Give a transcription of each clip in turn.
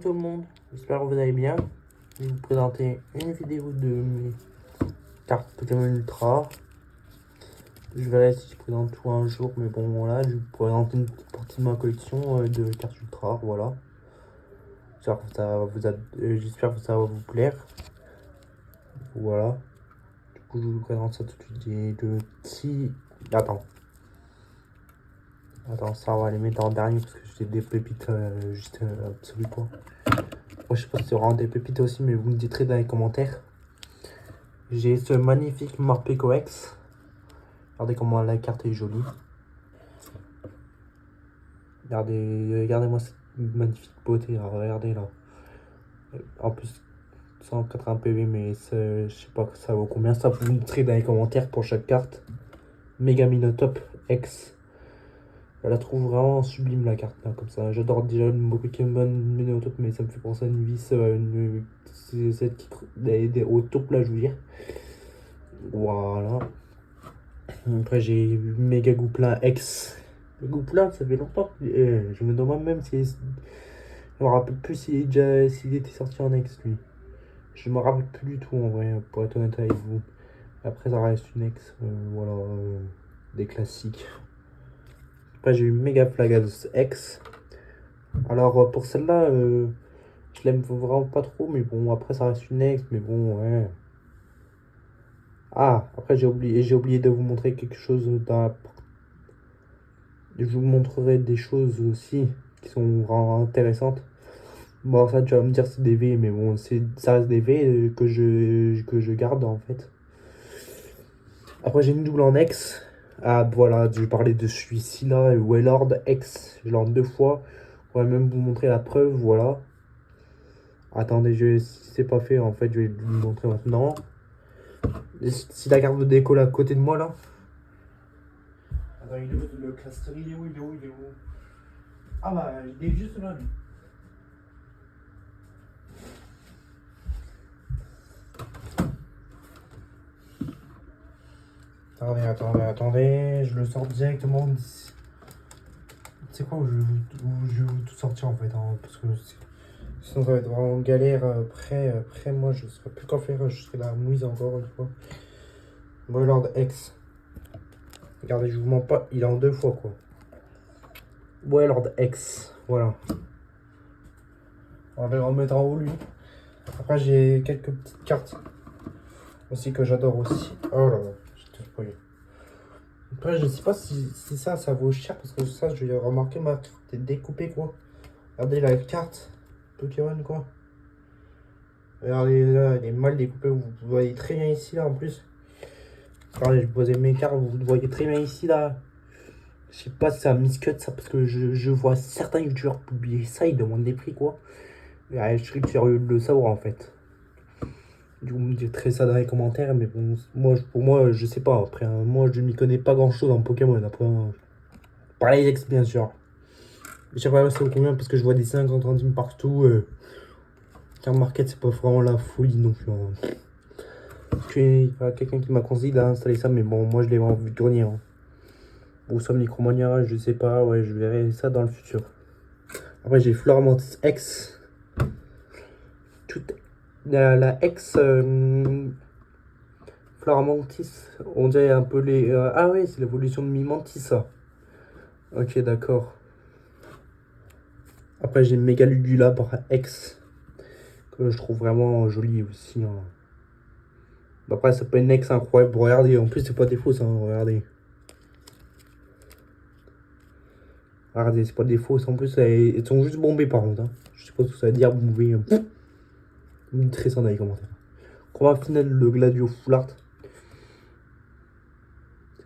tout le monde, j'espère que vous allez bien. Je vais vous présenter une vidéo de mes cartes Pokémon Ultra. Je verrai si je présente tout un jour, mais bon voilà, je vais vous présenter une petite partie de ma collection de cartes Ultra, voilà. J'espère que ça va vous plaire. Voilà. Du coup, je vous présente ça tout de suite. J'ai le petit... Attends, ça on va les mettre en dernier parce que j'ai des pépites juste absolues quoi. Moi, je sais pas si c'est vraiment des pépites aussi, mais vous me direz dans les commentaires. J'ai ce magnifique Morpeko X. Regardez comment la carte est jolie. Regardez-moi cette magnifique beauté là, regardez là. En plus, 180 PV, mais je sais pas que ça vaut combien. Ça, vous me direz dans les commentaires pour chaque carte. Megaminotop X. Je la trouve vraiment sublime la carte là, comme ça. J'adore déjà le Pokémon Minotop, mais ça me fait penser à une vis, c'est celle qui au top là, je veux dire. Voilà. Après j'ai eu Méga Gouplin X. Le Gouplin, ça fait longtemps que je me demande même si je me rappelle plus s'il était sorti en X lui. Je me rappelle plus du tout en vrai, pour être honnête avec vous. Après ça reste une X, voilà, des classiques. Après j'ai eu Mega Flagaz X. Alors pour celle-là, je l'aime vraiment pas trop, mais bon après ça reste une X, mais bon ouais. Ah, après j'ai oublié de vous montrer quelque chose dans Je vous montrerai des choses aussi qui sont vraiment intéressantes. Bon, ça, tu vas me dire c'est des V, mais bon, ça reste des V que je garde en fait. Après, j'ai une double en X. Ah, voilà, je parlais de celui-ci là, Wailord X. Je l'ai en 2 fois. Je pourrais même vous montrer la preuve, voilà. Attendez, si c'est pas fait, en fait, je vais vous montrer maintenant. Si la carte de déco là à côté de moi là. Attends, il est où le cluster? Il est où? Ah bah, il est juste là, lui. Attendez, je le sors directement d'ici. C'est quoi où je vais tout sortir en fait, hein, parce que sinon ça va être vraiment galère. Après moi je ne saurais plus quoi faire, je serai la mouise encore une fois. Lord X. Regardez, je vous mens pas, il est en 2 fois quoi. Lord X, voilà. On va le remettre en haut lui. Après j'ai quelques petites cartes aussi que j'adore aussi. Oh là là, j'ai tout spoilé. Après, je sais pas si ça vaut cher parce que ça, je vais remarquer ma carte est découpée quoi. Regardez la carte Pokémon quoi. Regardez là, elle est mal découpée. Vous voyez très bien ici là en plus. Regardez, je posais mes cartes, vous le voyez très bien ici là. Je sais pas si ça miscut ça parce que je vois certains youtubeurs publier ça, ils demandent des prix quoi. Et je serais curieux de le savoir en fait. Vous me direz ça dans les commentaires, mais bon, pour moi, je sais pas. Après, hein, moi, je m'y connais pas grand chose en Pokémon. Après, par les ex, bien sûr. Je sais pas c'est combien parce que je vois des 50 centimes partout. Car Market, c'est pas vraiment la folie non plus. Hein. Il y a quelqu'un qui m'a conseillé d'installer ça, mais bon, moi, je l'ai vraiment vu tourner. Hein. Ou ça, Micromania, je sais pas. Ouais, je verrai ça dans le futur. Après, j'ai Floramantis X. La X. Floramantis, on dirait un peu les... ah ouais, c'est l'évolution de Mimantis, ça. Ok, d'accord. Après, j'ai Megalugula par X, que je trouve vraiment joli aussi. Hein. Après, ça peut être une X incroyable. Regardez, en plus, c'est pas des fausses, hein, regardez. Regardez, c'est pas des fausses. En plus, elles sont juste bombées par contre. Hein. Je sais pas ce que ça veut dire, bombées. Très ça dans les commentaires. Combat final, le Gladio Full Art.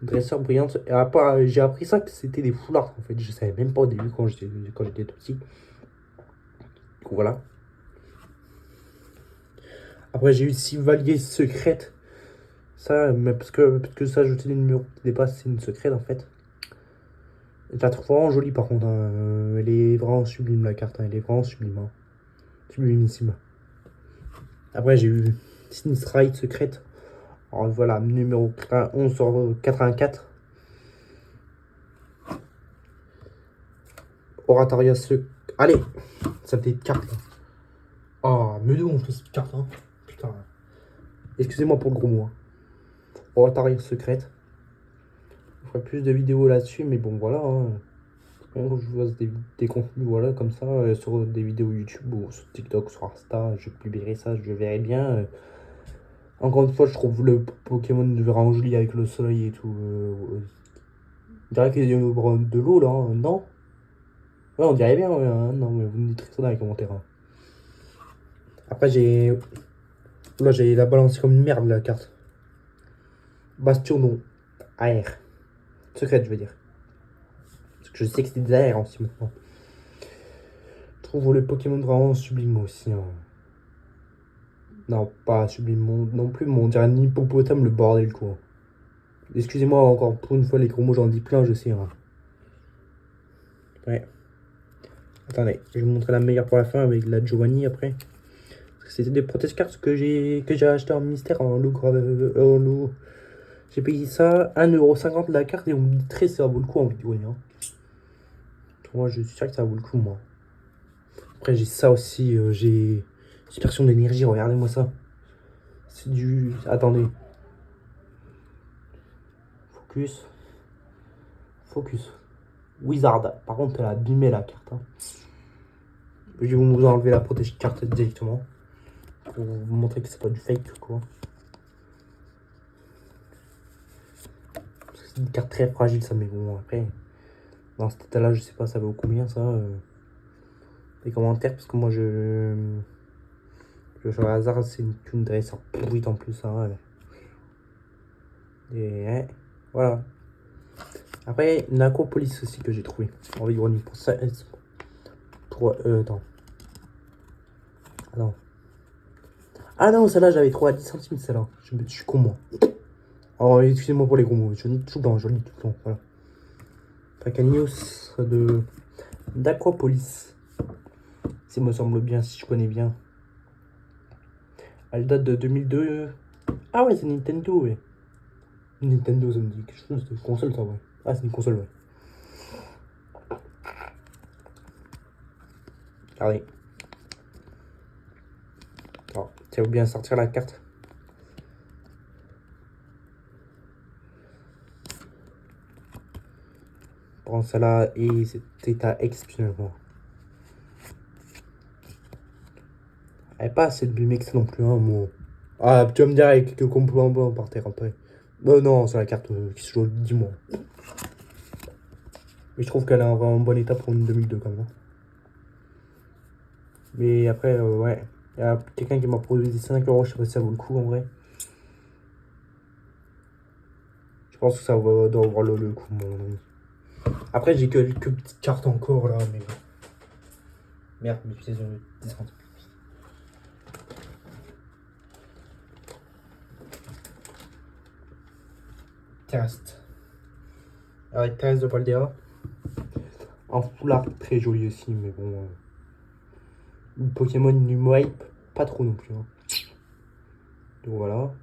Dresseur brillante. Et après, j'ai appris ça que c'était des full art en fait. Je savais même pas au début quand j'étais tout petit. Donc voilà. Après, j'ai eu Sylvalier secrète. Ça, mais parce que ça, ajouter les numéros qui dépassent, c'est une secrète en fait. Je la trouve vraiment jolie par contre. Hein. Elle est vraiment sublime la carte. Hein. Elle est vraiment sublime. Hein. Sublimissime. Après, j'ai eu Sinistrite secrète. Alors voilà, numéro 11 sur 84. Oratoria secrète. Allez, ça fait des cartes là. mieux de gonfler cette carte, hein. Putain. Excusez-moi pour le gros mot. Hein. Oh, t'arrière secrète. Je ferai plus de vidéos là-dessus, mais bon, voilà. Hein. Quand je vois des contenus, voilà, comme ça, sur des vidéos YouTube ou sur TikTok, sur Insta, je publierai ça, je verrai bien. Encore une fois, je trouve le Pokémon vraiment joli avec le soleil et tout. On dirait qu'il y a de l'eau là, hein, non? Ouais, on dirait bien, ouais, hein, non, mais vous me dites ça dans les commentaires. Hein. Après, là, j'ai la balance comme une merde la carte. Bastion, non. AR. Secrète, je veux dire. Parce que je sais que c'est des AR aussi maintenant. Je trouve les Pokémon vraiment sublimes aussi. Hein. Non, pas sublime non plus, mais on dirait un hippopotame, le bordel, quoi. Excusez-moi encore pour une fois, les gros mots, j'en dis plein, je sais. Hein. Ouais. Attendez, je vais vous montrer la meilleure pour la fin avec la Giovanni après. C'était des protège-cartes que j'ai acheté en mystère en lot. J'ai payé ça 1,50€ la carte et on me dit très ça vaut le coup en vidéo. Hein. Moi, je suis sûr que ça vaut le coup, moi. Après, j'ai ça aussi, j'ai dispersion d'énergie, regardez-moi ça. C'est du... Attendez. Focus. Focus. Wizard. Par contre, elle a abîmé la carte. Hein. Je vais vous enlever la protège carte directement. Pour vous montrer que c'est pas du fake, quoi. C'est une carte très fragile, ça, mais bon, après... Dans cet état-là, je sais pas, ça vaut combien, ça les commentaires, parce que moi, je joue au hasard, c'est une dresseur pourrite en plus, hein, et ouais, voilà. Après, une Aquapolis aussi que j'ai trouvé en Vigueroni pour ça. Attends. Ah non. Ah non, celle-là, j'avais trouvé à 10 centimes, celle-là. Je suis con, moi. Oh, excusez-moi pour les gros mots. Je lis tout le temps, je lis tout le temps. Voilà. News d'Aquapolis. Ça me semble bien, si je connais bien. Elle date de 2002. Ah ouais, c'est Nintendo, ouais. Nintendo, ça me dit quelque chose de console, ça, ouais. Ah, c'est une console, ouais. Regardez. Alors, ça veut bien sortir la carte. Prends celle-là et c'était à exceptionnellement. Elle n'est pas assez de bimex non plus, hein, moi. Ah, tu vas me dire avec quelques compléments blancs par terre après. Non, c'est la carte qui se joue 10 mois. Mais je trouve qu'elle est en vraiment bon état pour une 2002 quand même. Mais après, ouais. Il y a quelqu'un qui m'a proposé 5€, je sais pas si ça vaut le coup en vrai. Je pense que ça doit avoir le coup, mon ami. Après, j'ai quelques petites cartes encore là, mais. Merde, mais putain, j'ai 10 centimes. Terrestre. Avec Thérèse de Paldea. Un foulard très joli aussi, mais bon. Pokémon Numoape, pas trop non plus. Hein. Donc voilà.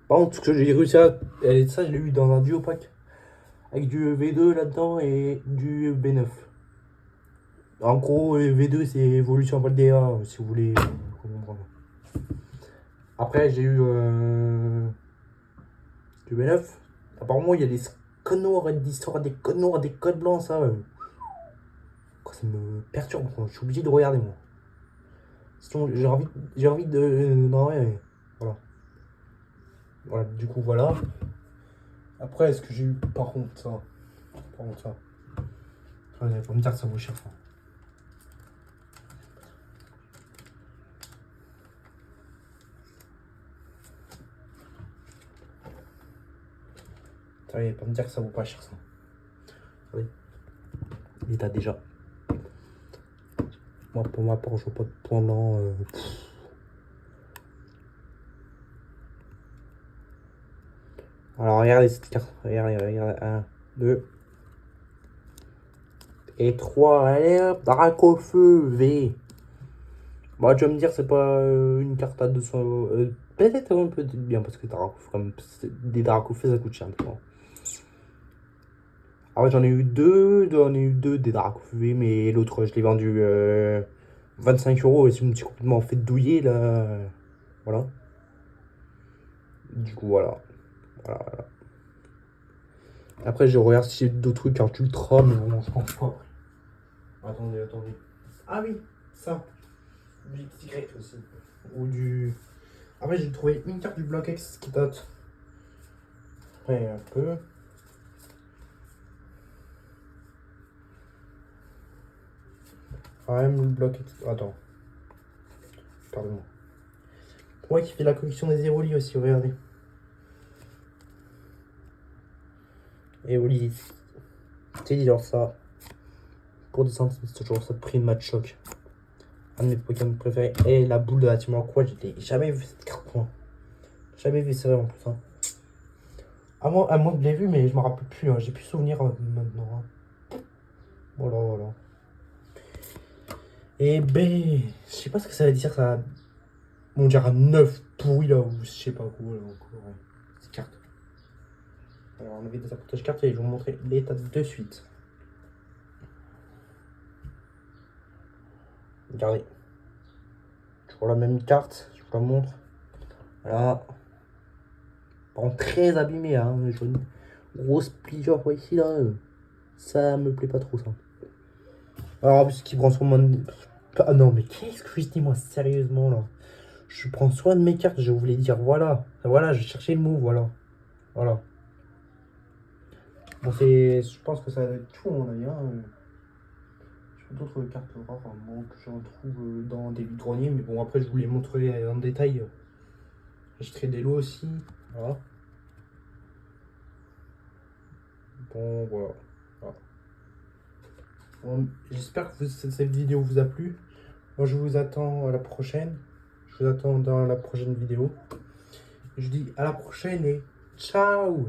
Par contre, ce que j'ai réussi à. Ça, je l'ai eu dans un duo pack. Avec du V2 là-dedans et du B9. En gros, V2 c'est évolution Paldea, si vous voulez comprendre. Après, j'ai eu du B9. Apparemment, il y a des codes noirs, d'histoire des codes noirs, des codes blancs, ça. Ça me perturbe, quoi. Je suis obligé de regarder, moi. Sinon, j'ai envie de. Non, ouais, voilà. Voilà, du coup, voilà. Après, est-ce que j'ai eu. Par contre, ça. Faut me dire que ça vaut cher, ça. Allez, pas me dire que ça vaut pas cher, ça. Oui. L'état déjà. Moi, pour ma part, je vois pas de point blanc. Alors, regardez cette carte. Regardez. 1, 2 et 3. Allez hop, Dracofeu V. Bon, tu vas me dire, c'est pas une carte à 200. Peut-être un peu bien, parce que des Dracofeu, ça coûte cher. Ah ouais, j'en ai eu deux des Dracofeu, mais l'autre, je l'ai vendu 25 € et je me suis complètement fait douiller là. Voilà. Du coup, voilà. Voilà. Après, je regarde si j'ai d'autres trucs, carte ultra, mais bon, je pense pas. Attendez. Ah oui, ça. Du XY aussi. Ou du. Après, j'ai trouvé une carte du bloc X qui date. Après, un peu. Ah, même le bloc X. Attends. Pardon. Ouais, qui fait la collection des Evoli aussi, regardez. Evoli. C'est genre ça. Pour descendre, c'est toujours ça de prix match choc. Un de mes Pokémon préférés. Et la boule de la Team Rocket, j'ai jamais vu cette carte, moi. Jamais vu, c'est vrai en plus. Hein. À moi que je l'ai vu, mais je me rappelle plus. Hein. J'ai plus souvenir maintenant. Hein. Voilà. Et ben, je sais pas ce que ça veut dire, ça. On dirait 9 pourri là, ou je sais pas quoi là encore. Ouais. Cette carte. Alors, on avait des apportages cartes et je vais vous montrer l'état de suite. Regardez. Toujours la même carte, je vous la montre. Voilà. Par contre, très abîmé, hein. J'ai une grosse pliure ici là. Ça me plaît pas trop ça. Alors, parce qu'il prend soin de. Ah non, mais qu'est-ce que je dis moi, sérieusement là? Je prends soin de mes cartes, je voulais dire voilà. Voilà, je cherchais le mot, voilà. Voilà. Bon, c'est. Je pense que ça va être tout, à mon avis. Hein. J'ai d'autres cartes rares moi, que j'en trouve dans des vides-greniers, mais bon, après, je vous les montrerai en détail. J'achèterai des lots aussi. Voilà. Bon, voilà. Bon, j'espère que cette vidéo vous a plu. Moi, je vous attends à la prochaine. Je vous attends dans la prochaine vidéo. Je dis à la prochaine et ciao!